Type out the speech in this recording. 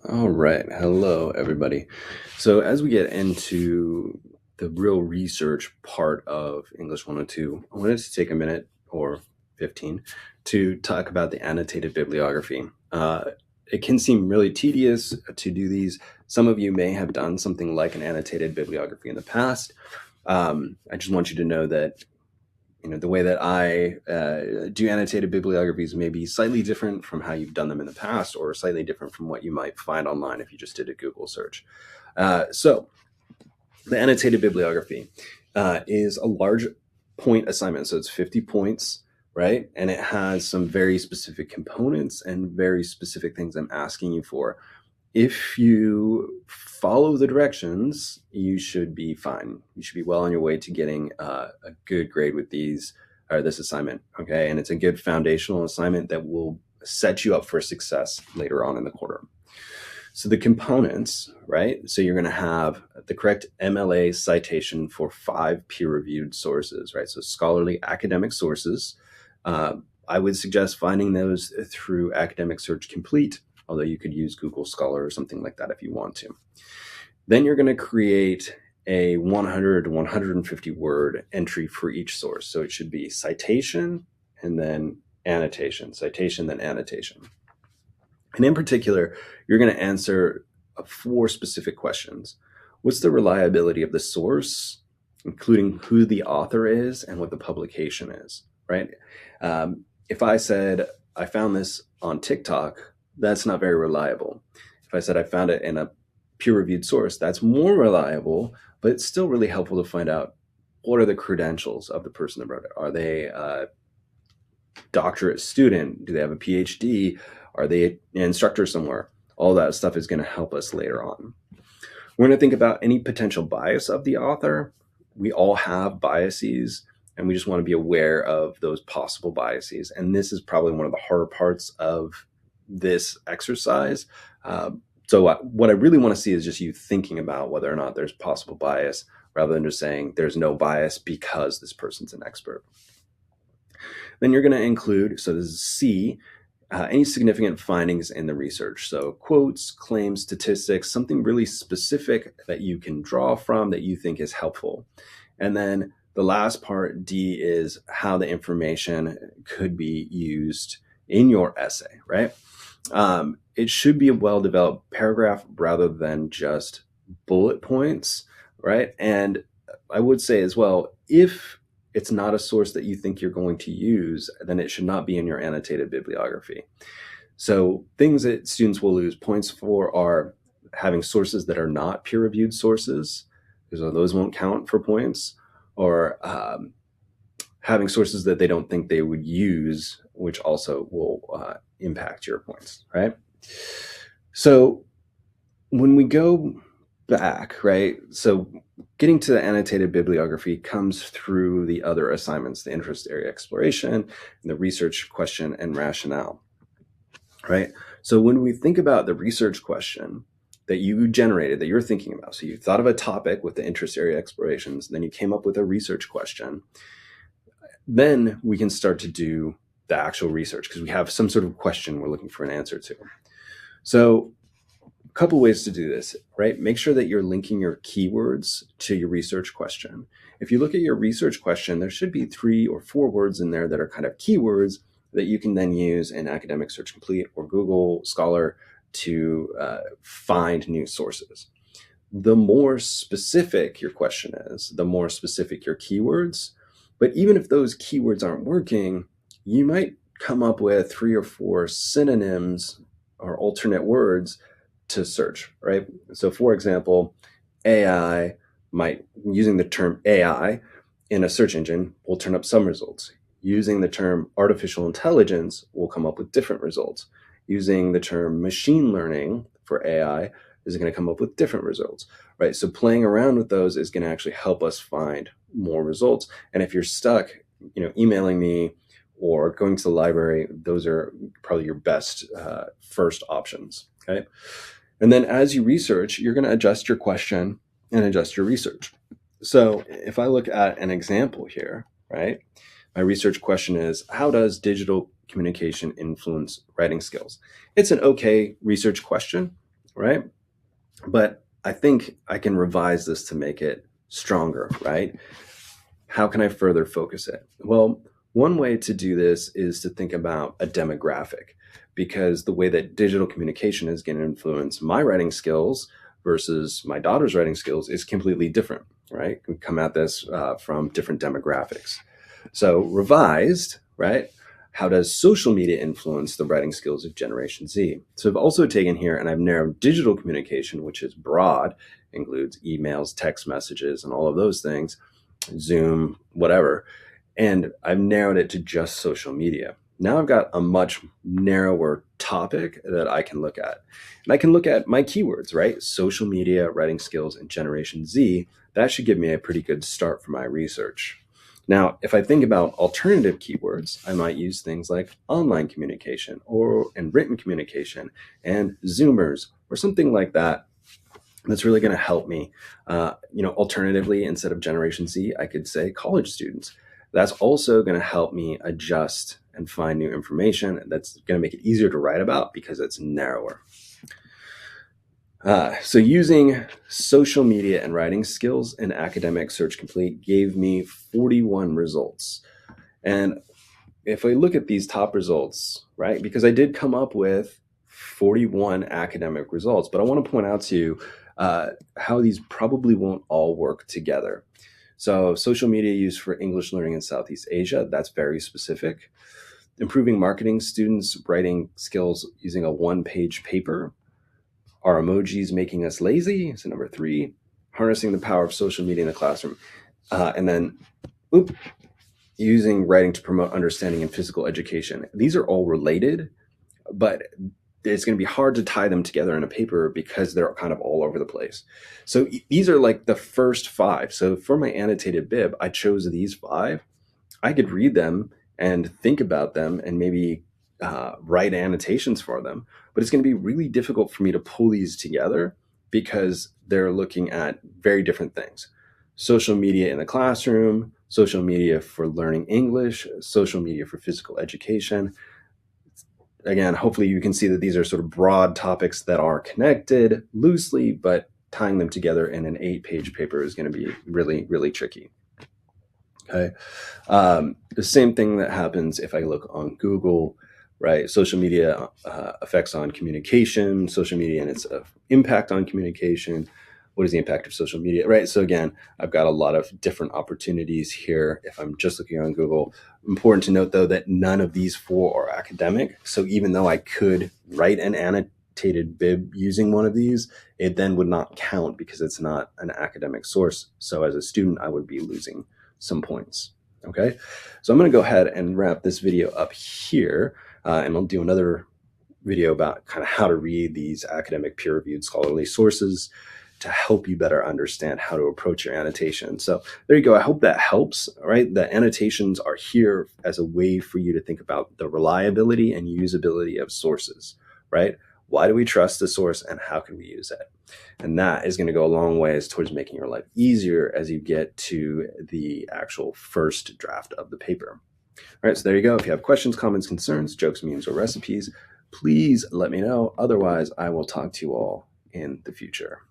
All right. Hello, everybody. So, as we get into the real research part of English 102, I wanted to take a minute or 15 to talk about the annotated bibliography. It can seem really tedious to do these. Some of you may have done something like an annotated bibliography in the past. I just want you to know that the way that I do annotated bibliographies may be slightly different from how you've done them in the past, or slightly different from what you might find online if you just did a Google search. So the annotated bibliography is a large point assignment. So it's 50 points, right? And it has some very specific components and very specific things I'm asking you for. If you follow the directions, you should be fine. You should be well on your way to getting a good grade with this assignment, okay? And it's a good foundational assignment that will set you up for success later on in the quarter. So the components, right? So you're going to have the correct MLA citation for 5 peer-reviewed sources, right? So scholarly academic sources. I would suggest finding those through Academic Search Complete, although you could use Google Scholar or something like that if you want to. Then you're going to create a 100 to 150 word entry for each source. So it should be citation and then annotation, citation, then annotation. And in particular, you're going to answer 4 specific questions. What's the reliability of the source, including who the author is and what the publication is, right? If I said, I found this on TikTok, that's not very reliable. If I said I found it in a peer-reviewed source, that's more reliable, but it's still really helpful to find out what are the credentials of the person that wrote it. Are they a doctorate student? Do they have a PhD? Are they an instructor somewhere? All that stuff is going to help us later on. We're going to think about any potential bias of the author. We all have biases, and we just want to be aware of those possible biases. And this is probably one of the harder parts of this exercise. So what I really want to see is just you thinking about whether or not there's possible bias, rather than just saying there's no bias because this person's an expert. Then you're going to include, so this is C, any significant findings in the research. So quotes, claims, statistics, something really specific that you can draw from that you think is helpful. And then the last part, D, is how the information could be used in your essay, right? It should be a well-developed paragraph rather than just bullet points, right? And I would say as well, if it's not a source that you think you're going to use, then it should not be in your annotated bibliography. So things that students will lose points for are having sources that are not peer-reviewed sources, because those won't count for points, or having sources that they don't think they would use, which also will impact your points, right? So when we go back, right, so getting to the annotated bibliography comes through the other assignments, the interest area exploration, and the research question and rationale, right? So when we think about the research question that you generated, that you're thinking about, so you thought of a topic with the interest area explorations, then you came up with a research question, then we can start to do the actual research because we have some sort of question we're looking for an answer to. So a couple ways to do this, right? Make sure that you're linking your keywords to your research question. If you look at your research question, there should be 3 or 4 words in there that are kind of keywords that you can then use in Academic Search Complete or Google Scholar to find new sources. The more specific your question is, the more specific your keywords. But even if those keywords aren't working, you might come up with 3 or 4 synonyms or alternate words to search, right? So for example, AI using the term AI in a search engine will turn up some results. Using the term artificial intelligence will come up with different results. Using the term machine learning for AI is going to come up with different results, right? So playing around with those is going to actually help us find more results. And if you're stuck, emailing me or going to the library, those are probably your best first options, okay? And then as you research, you're going to adjust your question and adjust your research. So if I look at an example here, right? My research question is, how does digital communication influence writing skills? It's an okay research question. right? But I think I can revise this to make it stronger, right? How can I further focus it? Well, one way to do this is to think about a demographic, because the way that digital communication is going to influence my writing skills versus my daughter's writing skills is completely different, right? We come at this from different demographics. So, revised, right? How does social media influence the writing skills of Generation Z? So, I've also taken here and I've narrowed digital communication, which is broad, includes emails, text messages, and all of those things, Zoom, whatever. And I've narrowed it to just social media. Now I've got a much narrower topic that I can look at. And I can look at my keywords, right? Social media, writing skills, and Generation Z. That should give me a pretty good start for my research. Now, if I think about alternative keywords, I might use things like online communication and written communication and Zoomers or something like that. That's really going to help me. Alternatively, instead of Generation Z, I could say college students. That's also going to help me adjust and find new information. That's going to make it easier to write about because it's narrower. So using social media and writing skills in Academic Search Complete gave me 41 results. And if I look at these top results, right, because I did come up with 41 academic results, but I want to point out to you how these probably won't all work together. So social media use for English learning in Southeast Asia, that's very specific. Improving marketing students' writing skills using a one-page paper. Are emojis making us lazy? So number 3. Harnessing the power of social media in the classroom. And then, using writing to promote understanding in physical education. These are all related, but it's going to be hard to tie them together in a paper because they're kind of all over the place. So these are like the first 5. So for my annotated bib, I chose these 5. I could read them and think about them and maybe write annotations for them, but it's going to be really difficult for me to pull these together because they're looking at very different things. Social media in the classroom, social media for learning English, social media for physical education. Again, hopefully you can see that these are sort of broad topics that are connected loosely, but tying them together in an 8-page paper is going to be really, really tricky. Okay. The same thing that happens if I look on Google, right? Social media effects on communication, social media and its impact on communication. What is the impact of social media, right? So again, I've got a lot of different opportunities here if I'm just looking on Google. Important to note, though, that none of these 4 are academic. So even though I could write an annotated bib using one of these, it then would not count because it's not an academic source. So as a student, I would be losing some points. Okay, so I'm going to go ahead and wrap this video up here, and I'll do another video about kind of how to read these academic peer-reviewed scholarly sources to help you better understand how to approach your annotation. So there you go. I hope that helps, right? The annotations are here as a way for you to think about the reliability and usability of sources, right? Why do we trust the source and how can we use it? And that is going to go a long ways towards making your life easier as you get to the actual first draft of the paper. All right, so there you go. If you have questions, comments, concerns, jokes, memes, or recipes, please let me know. Otherwise, I will talk to you all in the future.